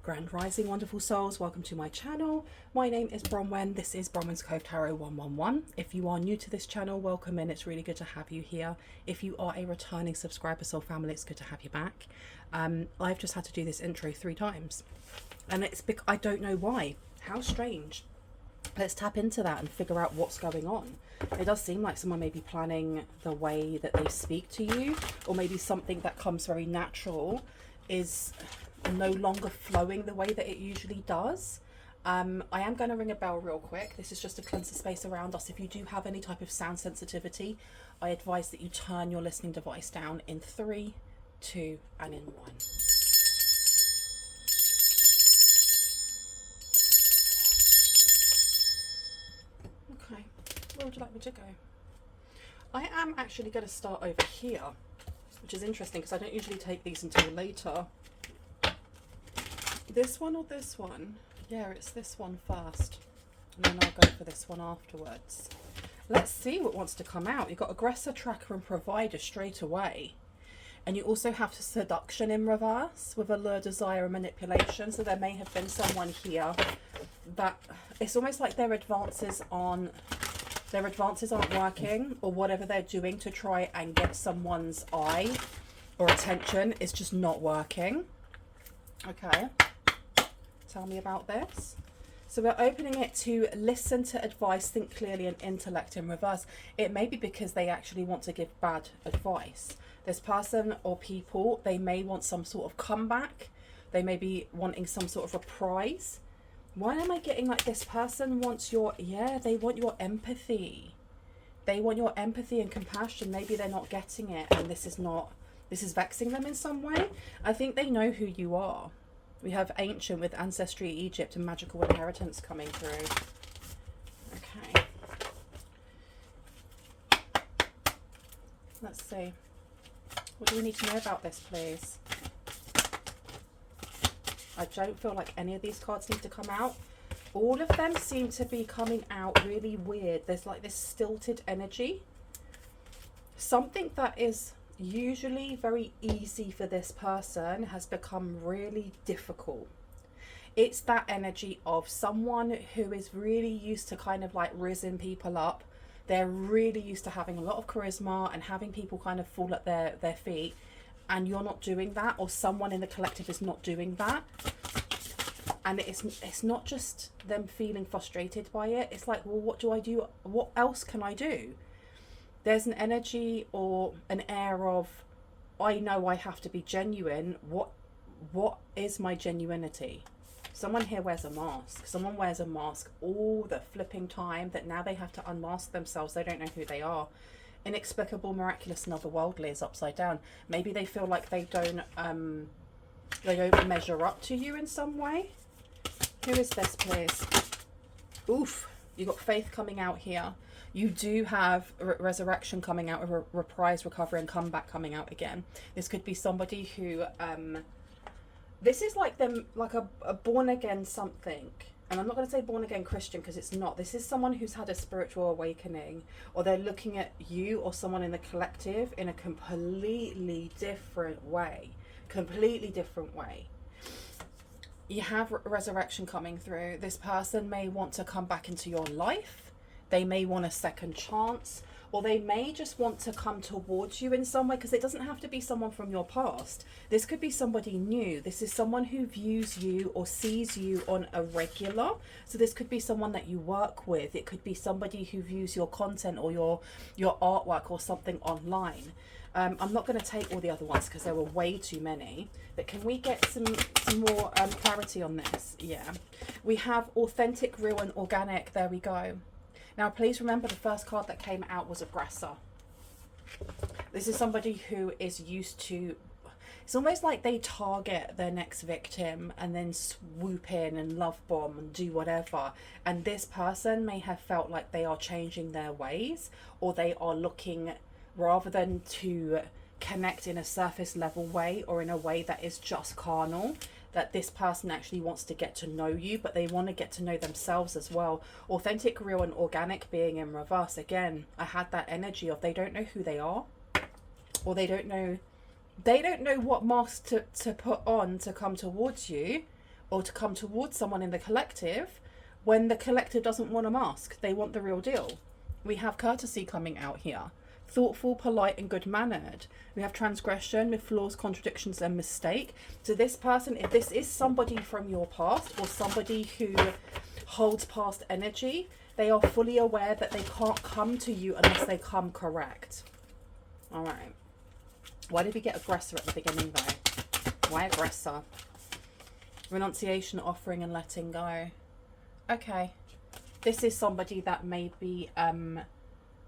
Grand Rising, wonderful souls. Welcome to my channel. My name is Bronwen. This is Bronwen's Cove Tarot 111. If you are new to this channel, welcome in. It's really good to have you here. If you are a returning subscriber, soul family, it's good to have you back. I've just had to do this intro 3 times. And it's because I don't know why. How strange. Let's tap into that and figure out what's going on. It does seem like someone may be planning the way that they speak to you, or maybe something that comes very natural is no longer flowing the way that it usually does. I am going to ring a bell real quick. This is just to cleanse the space around us. If you do have any type of sound sensitivity, I advise that you turn your listening device down in 3, 2, and in 1. Okay, where would you like me to go? I am actually going to start over here, which is interesting because I don't usually take these until later. This one or this one? Yeah, it's this one first. And then I'll go for this one afterwards. Let's see what wants to come out. You've got aggressor, tracker, and provider straight away. And you also have seduction in reverse with allure, desire, and manipulation. So there may have been someone here that it's almost like their advances aren't working, or whatever they're doing to try and get someone's eye or attention is just not working. Okay. Tell me about this. So we're opening it to listen to advice, think clearly, and intellect in reverse. It may be because they actually want to give bad advice. This person or people, they may want some sort of comeback. They may be wanting some sort of reprise. Why am I getting like this person wants your, they want your empathy. They want your empathy and compassion. Maybe they're not getting it, and this is vexing them in some way. I think they know who you are. We have ancient with ancestry, Egypt, and magical inheritance coming through. Okay. Let's see. What do we need to know about this, please? I don't feel like any of these cards need to come out. All of them seem to be coming out really weird. There's like this stilted energy. Something that is usually very easy for this person has become really difficult. It's that energy of someone who is really used to kind of like rizzing people up. They're really used to having a lot of charisma and having people kind of fall at their feet, and you're not doing that, or someone in the collective is not doing that. And it's not just them feeling frustrated by it. It's like, well, what do I do? What else can I do? There's an energy or an air of, I know I have to be genuine. What is my genuinity? Someone here wears a mask. Someone wears a mask all the flipping time that now they have to unmask themselves. They don't know who they are. Inexplicable, miraculous, and otherworldly is upside down. Maybe they feel like they don't measure up to you in some way. Who is this, please? Oof, you got faith coming out here. You do have resurrection coming out, a reprise, recovery, and comeback coming out again. This could be somebody who, this is like them, like a born again something. And I'm not going to say born again Christian because it's not. This is someone who's had a spiritual awakening, or they're looking at you or someone in the collective in a completely different way. Completely different way. You have resurrection coming through. This person may want to come back into your life. They may want a second chance, or they may just want to come towards you in some way, because it doesn't have to be someone from your past. This could be somebody new. This is someone who views you or sees you on a regular. So this could be someone that you work with. It could be somebody who views your content or your artwork or something online. I'm not going to take all the other ones because there were way too many. But can we get some more clarity on this? Yeah. We have authentic, real, and organic. There we go. Now, please remember the first card that came out was aggressor. This is somebody who is used to, it's almost like they target their next victim and then swoop in and love bomb and do whatever. And this person may have felt like they are changing their ways, or they are looking, rather than to connect in a surface level way or in a way that is just carnal, that this person actually wants to get to know you, but they want to get to know themselves as well. Authentic, real, and organic being in reverse. Again, I had that energy of they don't know who they are, or they don't know what mask to put on to come towards you, or to come towards someone in the collective when the collective doesn't want a mask. They want the real deal. We have courtesy coming out here. Thoughtful, polite, and good-mannered. We have transgression with flaws, contradictions, and mistake. So this person, if this is somebody from your past or somebody who holds past energy, they are fully aware that they can't come to you unless they come correct. All right. Why did we get aggressor at the beginning, though? Why aggressor? Renunciation, offering, and letting go. Okay. This is somebody that maybe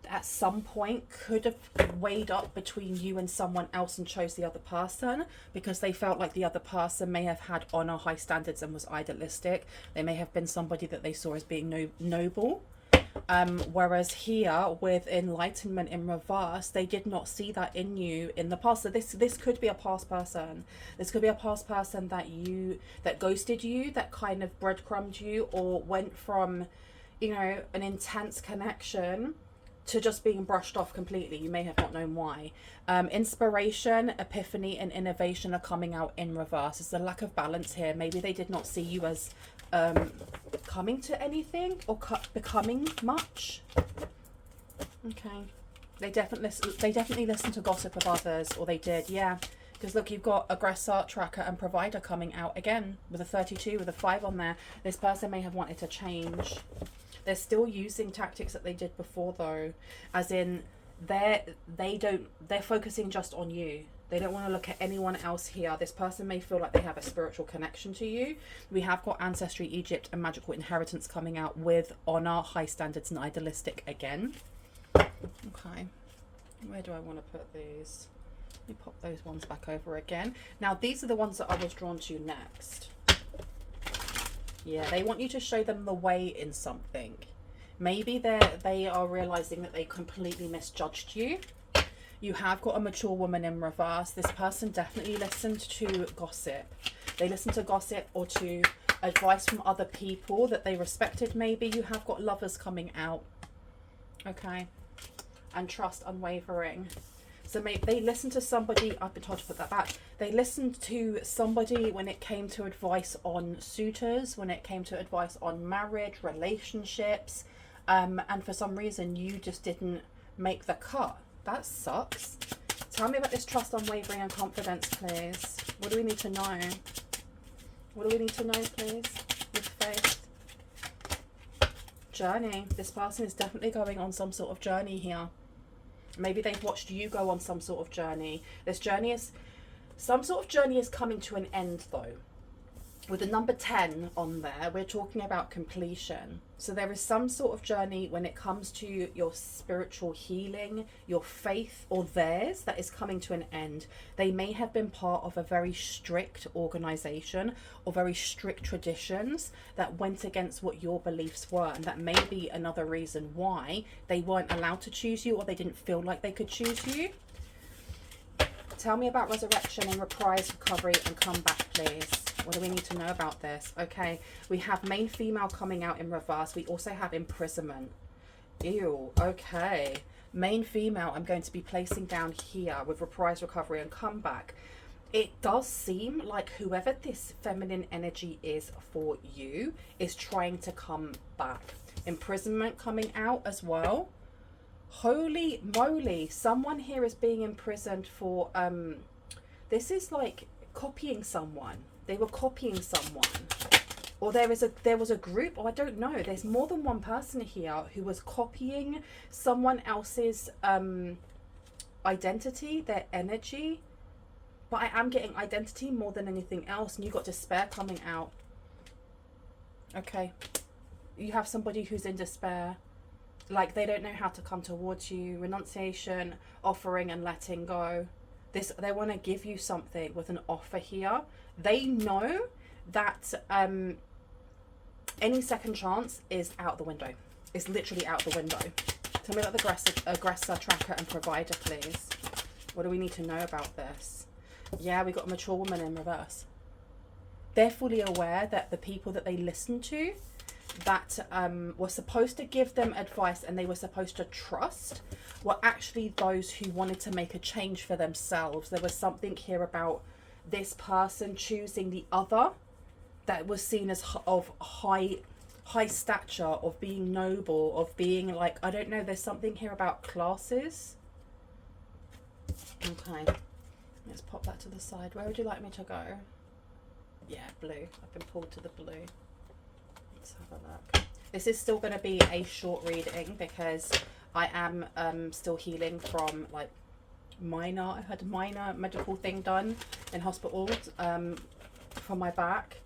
at some point could have weighed up between you and someone else and chose the other person because they felt like the other person may have had honor, high standards, and was idealistic. They may have been somebody that they saw as being noble. Whereas here with enlightenment in reverse, they did not see that in you in the past. So this could be a past person. This could be a past person that ghosted you, that kind of breadcrumbed you, or went from, you know, an intense connection to just being brushed off completely. You may have not known why. Inspiration, epiphany, and innovation are coming out in reverse. There's a lack of balance here. Maybe they did not see you as coming to anything or becoming much. Okay. They definitely listen to gossip of others, or they did, yeah. Because look, you've got aggressor, tracker, and provider coming out again with a 32, with a 5 on there. This person may have wanted to change. They're still using tactics that they did before, though, as in they're focusing just on you. They don't want to look at anyone else here. This person may feel like they have a spiritual connection to you. We have got ancestry, Egypt, and magical inheritance coming out with honor, high standards, and idealistic again. Okay, where do I want to put these? Let me pop those ones back over again. Now, these are the ones that I was drawn to next. Yeah, they want you to show them the way in something. Maybe they are realizing that they completely misjudged you. You have got a mature woman in reverse. This person definitely listened to gossip. They listened to gossip or to advice from other people that they respected. Maybe you have got lovers coming out. Okay. And trust, unwavering. So maybe they listened to somebody. I've been told to put that back. They listened to somebody when it came to advice on suitors, when it came to advice on marriage, relationships. And for some reason, you just didn't make the cut. That sucks. Tell me about this trust, unwavering, and confidence, please. What do we need to know? What do we need to know, please? With faith. Journey. This person is definitely going on some sort of journey here. Maybe they've watched you go on some sort of journey. Some sort of journey is coming to an end, though. With the number 10 on there, we're talking about completion. So there is some sort of journey when it comes to your spiritual healing, your faith, or theirs, that is coming to an end. They may have been part of a very strict organization or very strict traditions that went against what your beliefs were. And that may be another reason why they weren't allowed to choose you, or they didn't feel like they could choose you. Tell me about resurrection and reprise, recovery, and comeback, please. What do we need to know about this? Okay, we have main female coming out in reverse. We also have imprisonment. Ew, okay. Main female I'm going to be placing down here with reprise, recovery, and comeback. It does seem like whoever this feminine energy is for you is trying to come back. Imprisonment coming out as well. Holy moly, someone here is being imprisoned for, this is like copying someone. They were copying someone, or there was a group, or I don't know. There's more than one person here who was copying someone else's identity, their energy. But I am getting identity more than anything else, and you got despair coming out. Okay, you have somebody who's in despair, like they don't know how to come towards you. Renunciation, offering, and letting go. They want to give you something with an offer here. They know that any second chance is out the window. It's literally out the window. Tell me about the aggressor, tracker, and provider, please. What do we need to know about this? Yeah, we got a mature woman in reverse. They're fully aware that the people that they listen to, that were supposed to give them advice and they were supposed to trust, were actually those who wanted to make a change for themselves. There was something here about this person choosing the other that was seen as of high stature, of being noble, of being like, I don't know, there's something here about classes. Okay, let's pop that to the side. Where would you like me to go? Yeah, blue. I've been pulled to the blue. Let's have a look. This is still going to be a short reading because I am still healing from like I had a minor medical thing done in hospital for my back,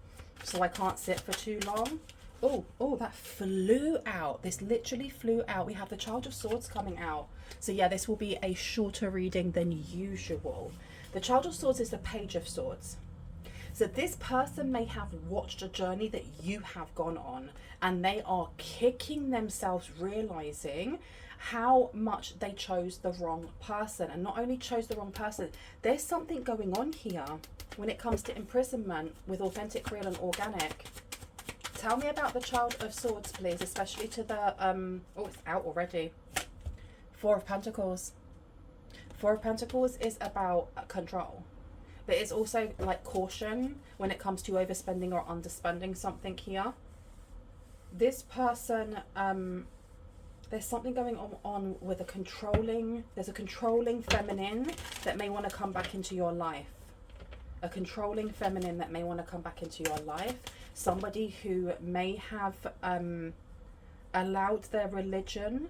so I can't sit for too long. Oh, that flew out. This literally flew out. We have the Child of Swords coming out. So yeah, this will be a shorter reading than usual. The Child of Swords is the Page of Swords. So this person may have watched a journey that you have gone on, and they are kicking themselves, realizing how much they chose the wrong person. And not only chose the wrong person, there's something going on here when it comes to imprisonment with authentic, real and organic. Tell me about the Child of Swords, please, especially to the, oh, it's out already. Four of Pentacles. Four of Pentacles is about control. But it's also like caution when it comes to overspending or underspending something here. This person, there's something going on with there's a controlling feminine that may want to come back into your life. A controlling feminine that may want to come back into your life. Somebody who may have allowed their religion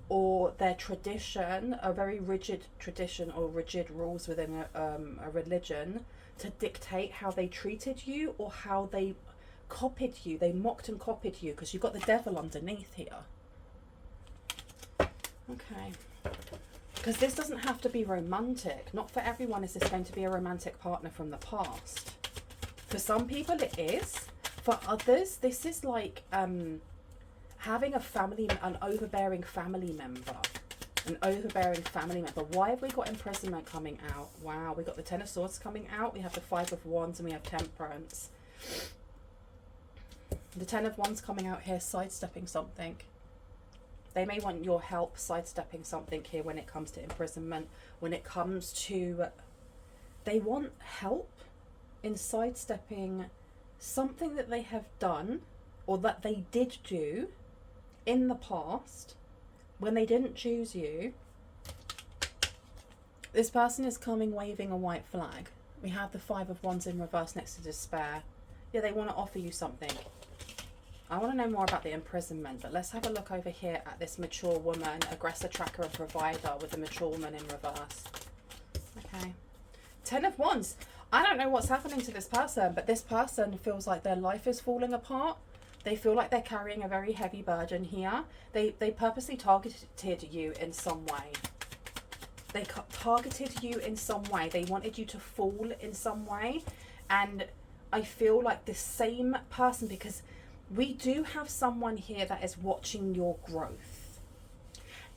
or their tradition, a very rigid tradition or rigid rules within a religion, to dictate how they treated you or how they copied you. They mocked and copied you because you've got the devil underneath here. Okay. Because this doesn't have to be romantic. Not for everyone is this going to be a romantic partner from the past. For some people it is. For others, this is like having an overbearing family member. An overbearing family member. Why have we got imprisonment coming out? Wow, we got the Ten of Swords coming out. We have the Five of Wands and we have Temperance. The Ten of Wands coming out here, sidestepping something. They may want your help sidestepping something here when it comes to imprisonment. When it comes to... They want help in sidestepping something that they have done or that they did do in the past when they didn't choose you. This person is coming waving a white flag. We have the Five of Wands in reverse next to despair. Yeah, they want to offer you something. I want to know more about the imprisonment, but let's have a look over here at this mature woman, aggressor, tracker and provider with the mature woman in reverse. Okay. Ten of Wands. I don't know what's happening to this person, but this person feels like their life is falling apart. They feel like they're carrying a very heavy burden here. They purposely targeted you in some way. They targeted you in some way. They wanted you to fall in some way. And I feel like the same person, because we do have someone here that is watching your growth.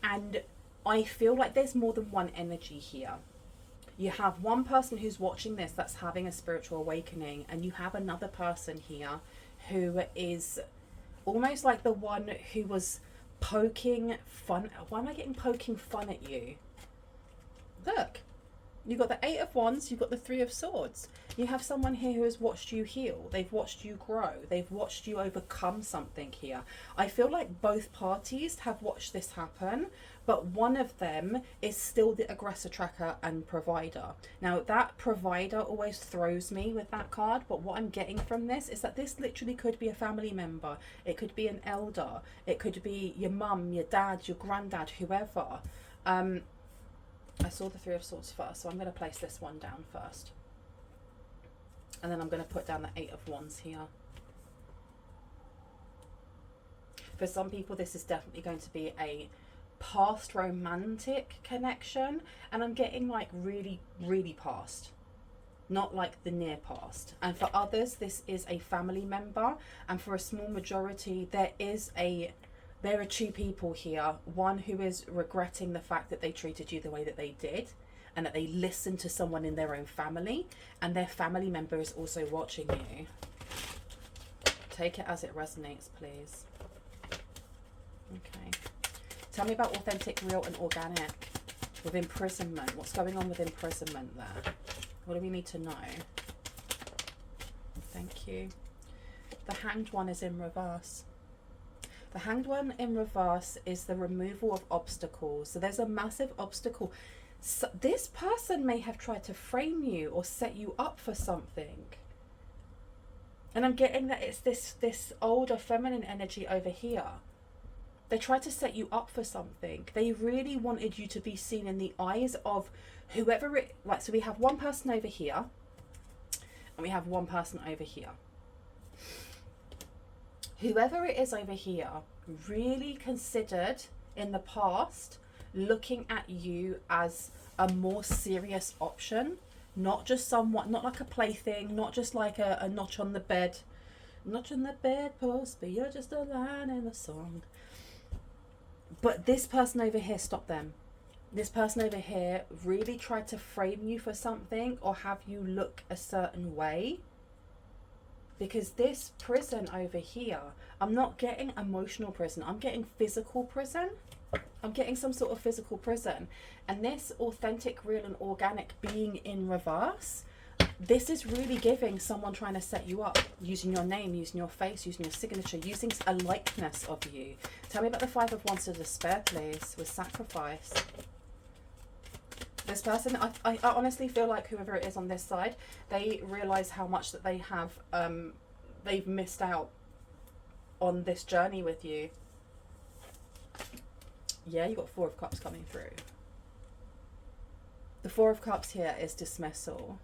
And I feel like there's more than one energy here. You have one person who's watching this that's having a spiritual awakening, and you have another person here who is almost like the one who was poking fun. Why am I getting poking fun at you? Look, you've got the Eight of Wands, you've got the Three of Swords. You have someone here who has watched you heal. They've watched you grow. They've watched you overcome something here. I feel like both parties have watched this happen, but one of them is still the aggressor, tracker and provider. Now that provider always throws me with that card, but what I'm getting from this is that this literally could be a family member. It could be an elder. It could be your mum, your dad, your granddad, whoever. I saw the Three of Swords first, so I'm going to place this one down first. And then I'm going to put down the Eight of Wands here. For some people, this is definitely going to be a past romantic connection. And I'm getting like really, really past. Not like the near past. And for others, this is a family member. And for a small majority, there are two people here. One who is regretting the fact that they treated you the way that they did and that they listened to someone in their own family, and their family member is also watching you. Take it as it resonates, please. Okay. Tell me about authentic, real and organic with imprisonment. What's going on with imprisonment there? What do we need to know? Thank you. The Hanged One is in reverse. The Hanged One in reverse is the removal of obstacles. So there's a massive obstacle. So this person may have tried to frame you or set you up for something. And I'm getting that it's this older feminine energy over here. They tried to set you up for something. They really wanted you to be seen in the eyes of whoever it, like, so we have one person over here and we have one person over here. Whoever it is over here really considered in the past looking at you as a more serious option, not just somewhat, not like a plaything, not just like a notch on the bed, notch on the bedpost, but you're just a line in the song. But this person over here stopped them. This person over here really tried to frame you for something or have you look a certain way. Because this prison over here, I'm not getting emotional prison. I'm getting physical prison. I'm getting some sort of physical prison. And this authentic, real and organic being in reverse, this is really giving someone trying to set you up, using your name, using your face, using your signature, using a likeness of you. Tell me about the Five of Wands to Despair, please, with sacrifice. This person, I honestly feel like whoever it is on this side, they realise how much that they have, they've missed out on this journey with you. Yeah, you got Four of Cups coming through. The Four of Cups here is dismissal.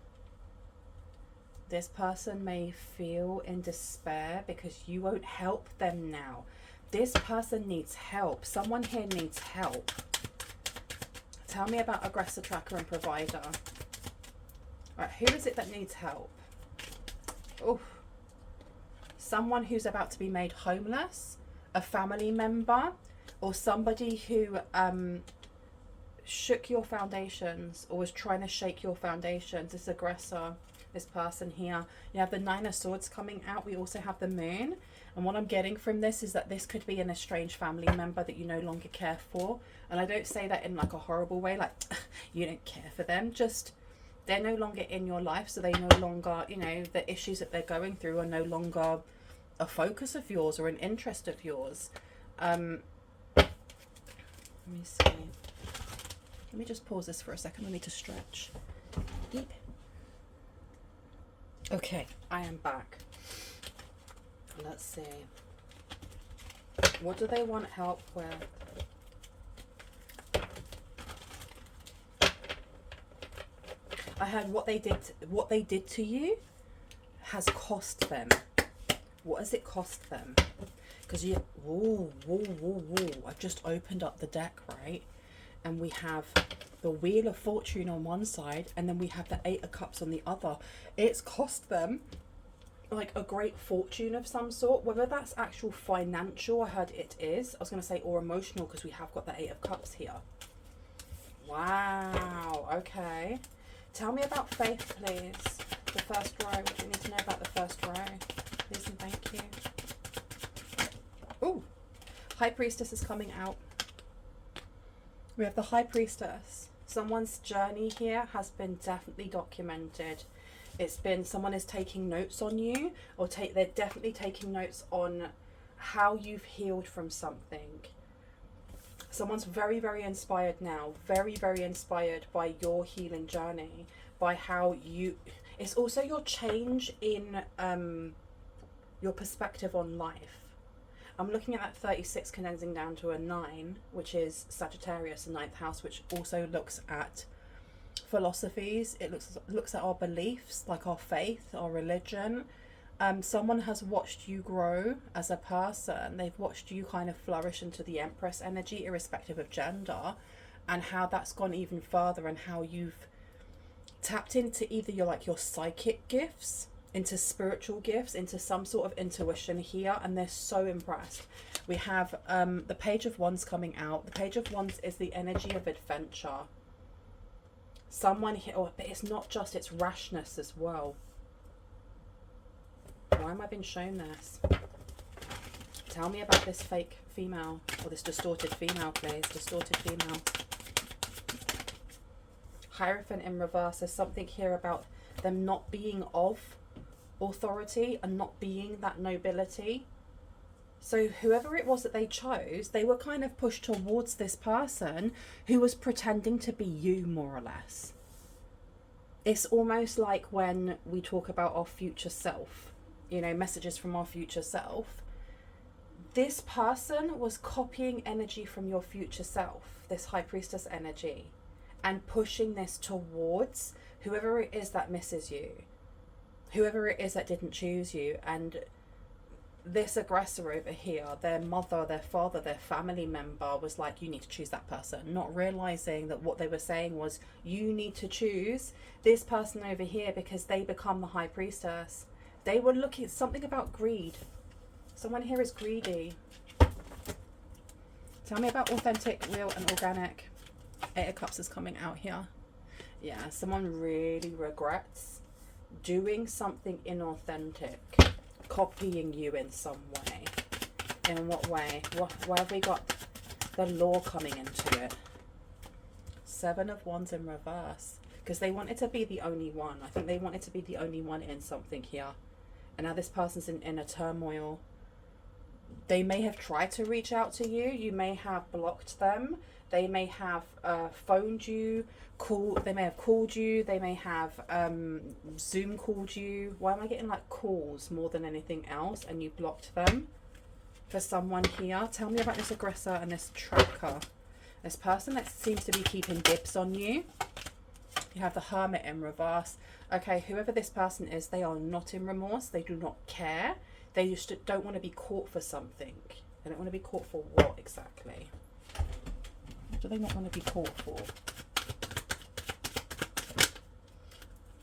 This person may feel in despair because you won't help them now. This person needs help. Someone here needs help. Tell me about aggressor, tracker and provider. Right, who is it that needs help? Oh, someone who's about to be made homeless, a family member, or somebody who shook your foundations or was trying to shake your foundations. This aggressor, this person here. You have the Nine of Swords coming out. We also have the Moon. And what I'm getting from this is that this could be an estranged family member that you no longer care for. And I don't say that in like a horrible way, like you don't care for them. Just they're no longer in your life, so they no longer, you know, the issues that they're going through are no longer a focus of yours or an interest of yours. Let me see. Let me just pause this for a second. I need to stretch. Eep. Okay, I am back. Let's see. What do they want help with? I had what they did to you has cost them. What has it cost them? Because you, whoa, I've just opened up the deck, right? And we have the Wheel of Fortune on one side, and then we have the Eight of Cups on the other. It's cost them like a great fortune of some sort, whether that's actual financial, I heard it is. I was going to say, or emotional, because we have got the Eight of Cups here. Wow, okay. Tell me about faith, please. The first row. What do you need to know about the first row? Please and thank you. Ooh, High Priestess is coming out. We have the High Priestess. Someone's journey here has been definitely documented. It's been, someone is taking notes on you, or they're definitely taking notes on how you've healed from something. Someone's very, very inspired now, very, very inspired by your healing journey, by how you, it's also your change in your perspective on life. I'm looking at that 36 condensing down to a 9, which is Sagittarius, the 9th house, which also looks at philosophies. It looks at our beliefs, like our faith, our religion. Someone has watched you grow as a person. They've watched you kind of flourish into the Empress energy, irrespective of gender, and how that's gone even further, and how you've tapped into either your psychic gifts, into spiritual gifts, into some sort of intuition here, and they're so impressed. We have the Page of Wands coming out. The Page of Wands is the energy of adventure. Someone here, oh, but it's not just, it's rashness as well. Why am I being shown this? Tell me about this fake female, or this distorted female, please. Distorted female. Hierophant in reverse. There's something here about them not being of authority and not being that nobility. So whoever it was that they chose, they were kind of pushed towards this person who was pretending to be you, more or less. It's almost like when we talk about our future self, you know, messages from our future self. This person was copying energy from your future self, this high priestess energy, and pushing this towards whoever it is that misses you, whoever it is that didn't choose you. And this aggressor over here, their mother, their father, their family member was like, you need to choose that person, not realizing that what they were saying was, you need to choose this person over here because they become the high priestess. They were looking at something about greed. Someone here is greedy. Tell me about authentic, real and organic. 8 of Cups is coming out here. Yeah, someone really regrets doing something inauthentic, copying you in some way. In what way? Why have we got the law coming into it? 7 of Wands in reverse. Because they wanted to be the only one. I think they wanted to be the only one in something here. And now this person's in a turmoil. They may have tried to reach out to you. You may have blocked them. They may have phoned you, they may have called you. They may have Zoom called you. Why am I getting like calls more than anything else? And you blocked them. For someone here, tell me about this aggressor and this tracker. This person that seems to be keeping dibs on you. You have the Hermit in reverse. Okay, whoever this person is, they are not in remorse. They do not care. They just don't want to be caught for something. They don't want to be caught for what exactly? What do they not want to be caught for?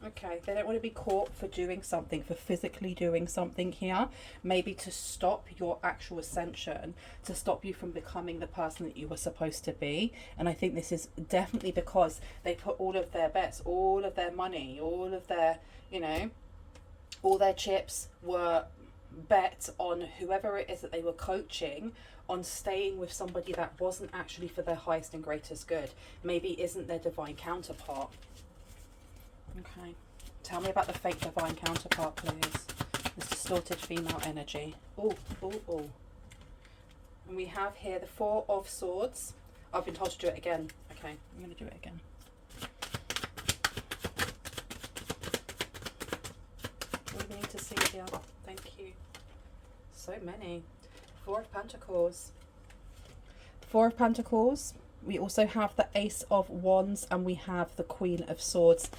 Okay, they don't want to be caught for doing something, for physically doing something here. Maybe to stop your actual ascension, to stop you from becoming the person that you were supposed to be. And I think this is definitely because they put all of their bets, all of their money, all of their, you know, all their chips were bet on whoever it is that they were coaching, on staying with somebody that wasn't actually for their highest and greatest good. Maybe isn't their divine counterpart. Okay, tell me about the fake divine counterpart, please. This distorted female energy. Oh, oh, oh. And we have here the 4 of Swords. I've been told to do it again. Okay, I'm going to do it again. What do we need to see here? Thank you. So many. 4 of Pentacles. 4 of Pentacles. We also have the Ace of Wands and we have the Queen of Swords.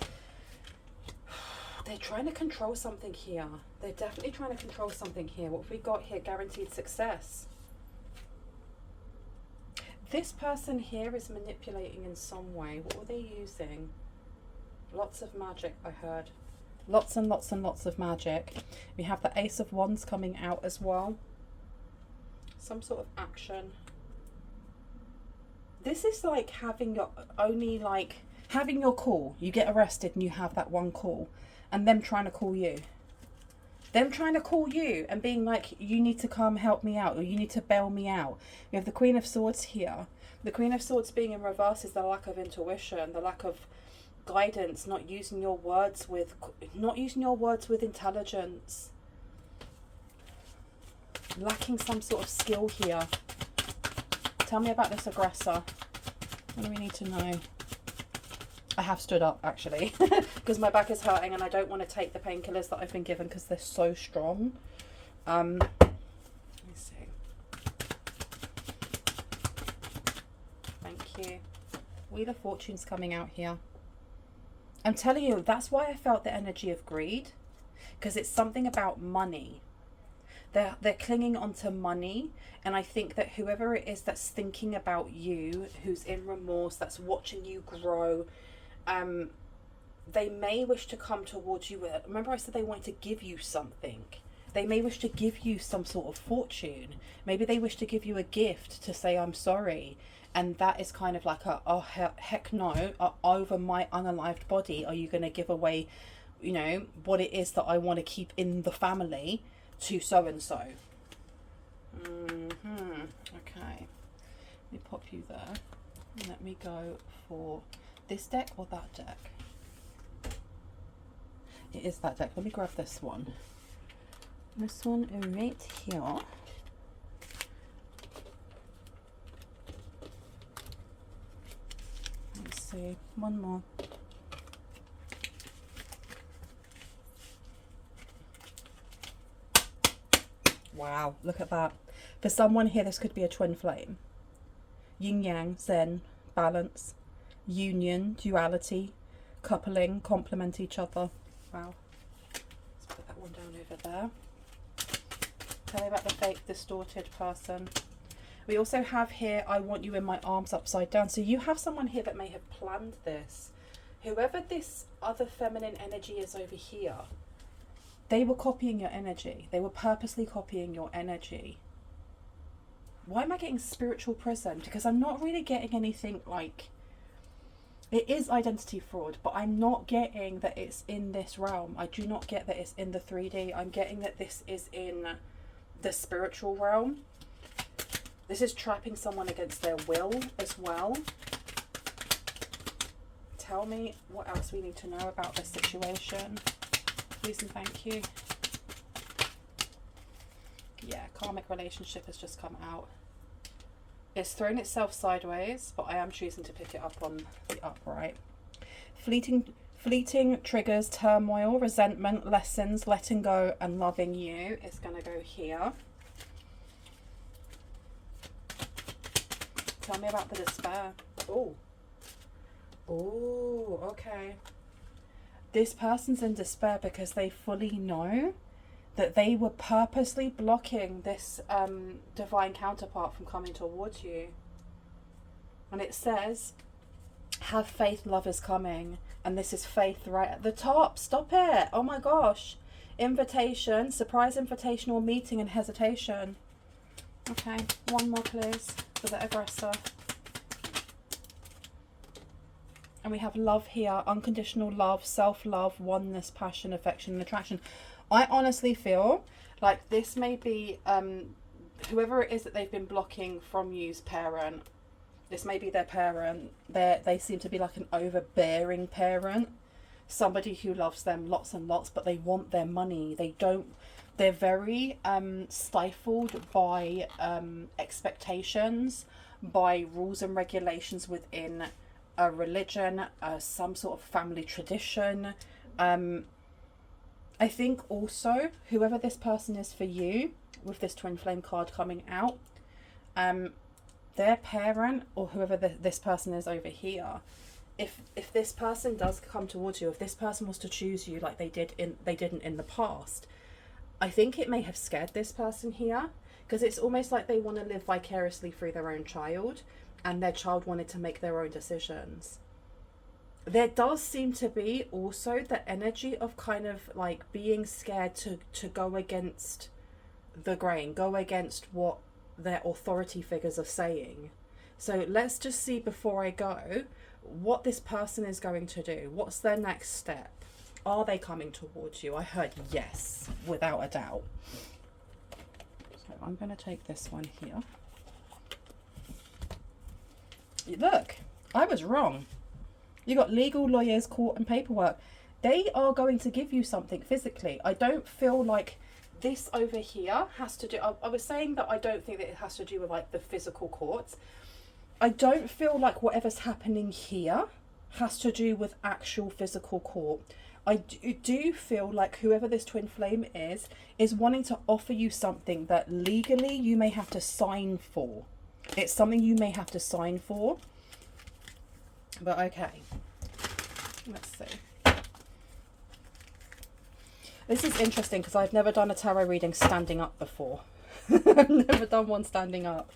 They're trying to control something here. They're definitely trying to control something here. What have we got here? Guaranteed success. This person here is manipulating in some way. What were they using? Lots of magic, I heard. Lots and lots and lots of magic. We have the Ace of Wands coming out as well. Some sort of action. This is like having your having your call. You get arrested and you have that one call. And them trying to call you. Them trying to call you and being like, you need to come help me out, or you need to bail me out. We have the Queen of Swords here. The Queen of Swords being in reverse is the lack of intuition, the lack of guidance, not using your words with intelligence. Lacking some sort of skill here. Tell me about this aggressor. What do we need to know? I have stood up actually because my back is hurting and I don't want to take the painkillers that I've been given because they're so strong. Let me see. Thank you. Wheel of Fortune's coming out here. I'm telling you, that's why I felt the energy of greed, because it's something about money. They're clinging onto money, and I think that whoever it is that's thinking about you, who's in remorse, that's watching you grow, they may wish to come towards you. Remember I said they wanted to give you something. They may wish to give you some sort of fortune. Maybe they wish to give you a gift to say I'm sorry. And that is kind of like oh heck no, over my unalived body are you going to give away, you know, what it is that I want to keep in the family to so and so. Okay, let me pop you there. Let me go for this deck or that deck. It is that deck. Let me grab this one. This one right here. Let's see. One more. Wow, look at that. For someone here, this could be a twin flame. Yin yang, zen, balance, union, duality, coupling, complement each other. Wow. Let's put that one down over there. Tell me about the fake, distorted person. We also have here, I want you in my arms upside down. So you have someone here that may have planned this. Whoever this other feminine energy is over here, they were copying your energy. They were purposely copying your energy. Why am I getting spiritual prison? Because I'm not really getting anything like... It is identity fraud, but I'm not getting that it's in this realm. I do not get that it's in the 3D. I'm getting that this is in the spiritual realm. This is trapping someone against their will as well. Tell me what else we need to know about this situation. Please and thank you. Yeah, karmic relationship has just come out. It's thrown itself sideways, but I am choosing to pick it up on the upright. Fleeting triggers, turmoil, resentment, lessons, letting go, and loving you is going to go here. Tell me about the despair. Oh. Oh, okay. This person's in despair because they fully know that they were purposely blocking this divine counterpart from coming towards you. And it says, have faith, love is coming. And this is faith right at the top. Stop it. Oh my gosh. Invitation, surprise invitation or meeting and hesitation. Okay, one more please for the aggressor. And we have love here, unconditional love, self-love, oneness, passion, affection, and attraction. I honestly feel like this may be whoever it is that they've been blocking from you's parent. This may be their parent. They seem to be like an overbearing parent. Somebody who loves them lots and lots, but they want their money. They're very stifled by expectations, by rules and regulations within a religion, some sort of family tradition. I think also whoever this person is for you, with this twin flame card coming out, their parent or whoever this person is over here, if this person does come towards you, if this person was to choose you like they didn't in the past, I think it may have scared this person here, because it's almost like they want to live vicariously through their own child, and their child wanted to make their own decisions. There does seem to be also the energy of kind of like being scared to go against the grain, go against what their authority figures are saying. So let's just see before I go what this person is going to do. What's their next step? Are they coming towards you? I heard yes, without a doubt. So I'm going to take this one here. Look, I was wrong. You got legal, lawyers, court and paperwork. They are going to give you something physically. I don't feel like this over here has to do... I was saying that I don't think that it has to do with like the physical courts. I don't feel like whatever's happening here has to do with actual physical court. I do feel like whoever this twin flame is wanting to offer you something that legally you may have to sign for. It's something you may have to sign for. But okay, let's see. This is interesting because I've never done a tarot reading standing up before. I've never done one standing up.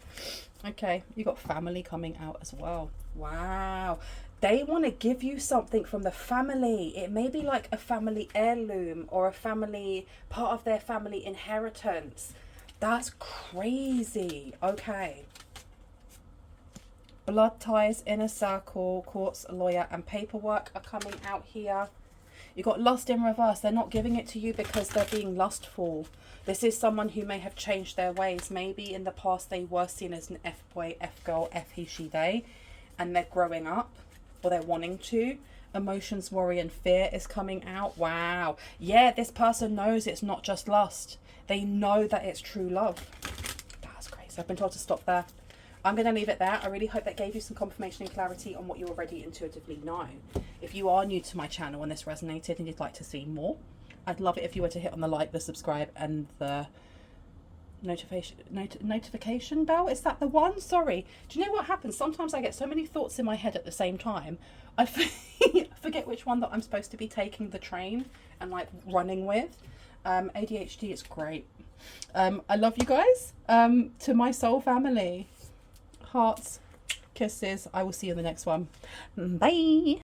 Okay, you got family coming out as well. Wow. They want to give you something from the family. It may be like a family heirloom or a family, part of their family inheritance. That's crazy. Okay. Blood ties, inner circle, courts, lawyer and paperwork are coming out here. You got lust in reverse. They're not giving it to you because they're being lustful. This is someone who may have changed their ways. Maybe in the past they were seen as an F-boy, F-girl, F-he, she, they. And they're growing up, or they're wanting to. Emotions, worry and fear is coming out. Wow. Yeah, this person knows it's not just lust. They know that it's true love. That's crazy. I've been told to stop there. I'm going to leave it there. I really hope that gave you some confirmation and clarity on what you already intuitively know. If you are new to my channel and this resonated and you'd like to see more, I'd love it if you were to hit on the like, the subscribe and the notification bell. Is that the one? Sorry. Do you know what happens? Sometimes I get so many thoughts in my head at the same time. I forget which one that I'm supposed to be taking the train and like running with. ADHD is great. I love you guys. To my soul family, hearts, kisses. I will see you in the next one. Bye.